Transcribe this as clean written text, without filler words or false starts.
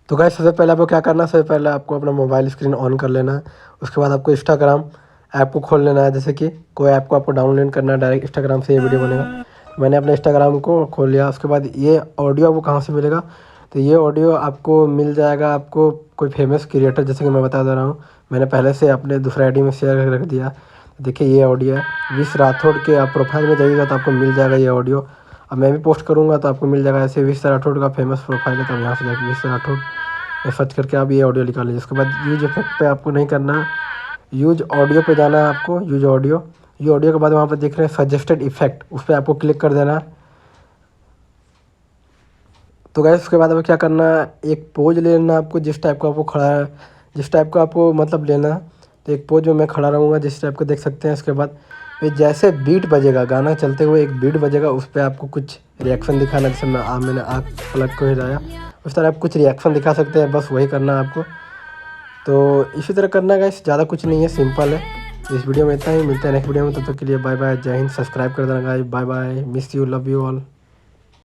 तो गाइस सबसे पहले आपको क्या करना है, सबसे पहले आपको अपना मोबाइल स्क्रीन ऑन कर लेना है। उसके बाद आपको इंस्टाग्राम ऐप को खोल लेना है। जैसे कि कोई ऐप को आपको डाउनलोड करना है, डायरेक्ट इंस्टाग्राम से ये वीडियो बनेगा। मैंने अपने इंस्टाग्राम को खोल लिया। उसके बाद ये ऑडियो आपको कहाँ से मिलेगा, तो ये ऑडियो आपको मिल जाएगा आपको कोई फेमस क्रिएटर, जैसे कि मैं बता दे रहा हूँ, मैंने पहले से अपने दूसरे आईडी में शेयर करके रख दिया। देखिए ये ऑडियो है विश राठौड़ के, आप प्रोफाइल में जाइएगा तो आपको मिल जाएगा ये ऑडियो। अब मैं भी पोस्ट करूँगा तो आपको मिल जाएगा। ऐसे विश राठौड़ का फेमस प्रोफाइल है, तो यहाँ से जाकर विश राठौड़ सर्च करके आप ये ऑडियो निकाल लीजिए। उसके बाद यूज इफेक्ट पे आपको नहीं करना, यूज ऑडियो पे जाना है आपको, यूज ऑडियो। ये ऑडियो के बाद वहाँ पर देख रहे हैं सजेस्टेड इफेक्ट, उस पर आपको क्लिक कर देना है। तो गाइस उसके बाद अब क्या करना है, एक पोज लेना आपको, जिस टाइप का आपको खड़ा है, जिस टाइप का आपको मतलब लेना है। तो एक पोज में मैं खड़ा रहूँगा जिस टाइप का देख सकते हैं। उसके बाद फिर जैसे बीट बजेगा, गाना चलते हुए एक बीट बजेगा, उस पर आपको कुछ रिएक्शन दिखाना। जैसे मैंने आँख पलट को हिलाया, उस तरह आप कुछ रिएक्शन दिखा सकते हैं, बस वही करना है आपको। तो इसी तरह करना है गाइस, ज़्यादा कुछ नहीं है, सिंपल है। इस वीडियो में इतना ही, मिलते हैं नेक्स्ट वीडियो में, तब तक के लिए बाय बाय, जय हिंद। सब्सक्राइब कर देना guys, bye bye, miss you, love you all.